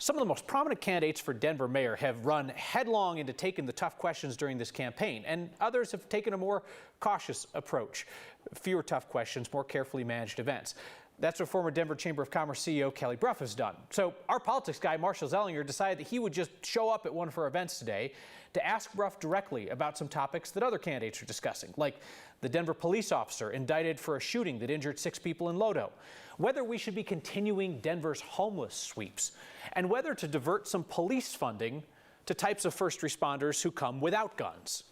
Some of the most prominent candidates for Denver mayor have run headlong into taking the tough questions during this campaign, and others have taken a more cautious approach. Fewer tough questions, more carefully managed events. That's what former Denver Chamber of Commerce CEO Kelly Brough has done. So our politics guy, Marshall Zellinger, decided that he would just show up at one of her events today to ask Brough directly about some topics that other candidates are discussing, like the Denver police officer indicted for a shooting that injured 6 people in Lodo, whether we should be continuing Denver's homeless sweeps, and whether to divert some police funding to types of first responders who come without guns.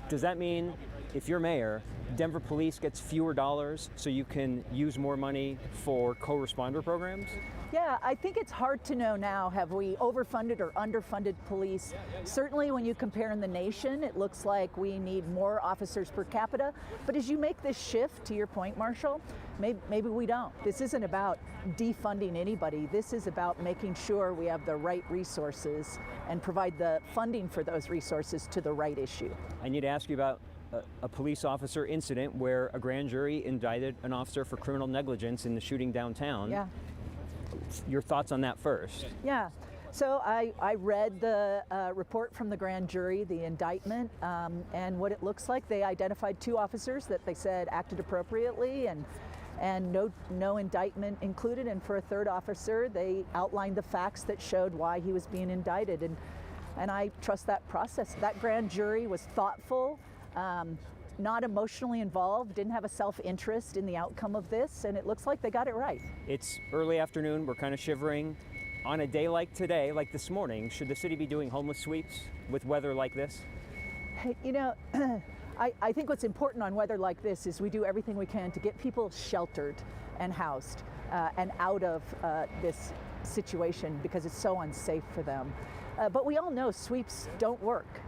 Does that mean if you're mayor, Denver police gets fewer dollars so you can use more money for co-responder programs? Yeah, I think it's hard to know now, have we overfunded or underfunded police? Certainly when you compare in the nation, it looks like we need more officers per capita. But as you make this shift, to your point, Marshall, maybe we don't. This isn't about defunding anybody. This is about making sure we have the right resources and provide the funding for those resources to the right issue. I need to ask you about a police officer incident where a grand jury indicted an officer for criminal negligence in the shooting downtown. Yeah. Your thoughts on that first? Yeah. So I read the report from the grand jury, the indictment, and what it looks like, they identified 2 officers that they said acted appropriately and no indictment included. And for a 3rd officer, they outlined the facts that showed why he was being indicted. And I trust that process. That grand jury was thoughtful, not emotionally involved, didn't have a self-interest in the outcome of this, and it looks like they got it right. It's early afternoon, we're kind of shivering. On a day like today, like this morning, should the city be doing homeless sweeps with weather like this? You know, I think what's important on weather like this is we do everything we can to get people sheltered and housed and out of this situation because it's so unsafe for them. But we all know sweeps don't work.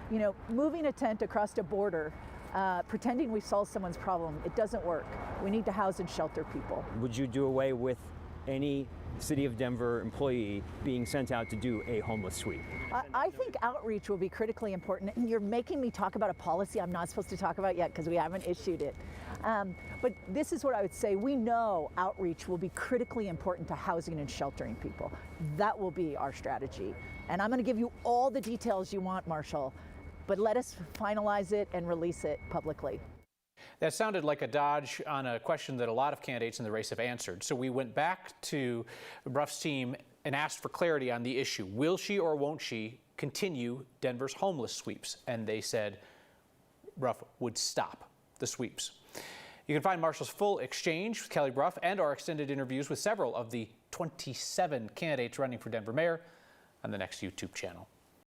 You know, moving a tent across a border, pretending we solved someone's problem, it doesn't work. We need to house and shelter people. Would you do away with any City of Denver employee being sent out to do a homeless sweep? I think outreach will be critically important. And you're making me talk about a policy I'm not supposed to talk about yet because we haven't issued it. But this is what I would say. We know outreach will be critically important to housing and sheltering people. That will be our strategy. And I'm going to give you all the details you want, Marshall, but let us finalize it and release it publicly. That sounded like a dodge on a question that a lot of candidates in the race have answered. So we went back to Brough's team and asked for clarity on the issue. Will she or won't she continue Denver's homeless sweeps? And they said Brough would stop the sweeps. You can find Marshall's full exchange with Kelly Brough and our extended interviews with several of the 27 candidates running for Denver mayor on the next YouTube channel.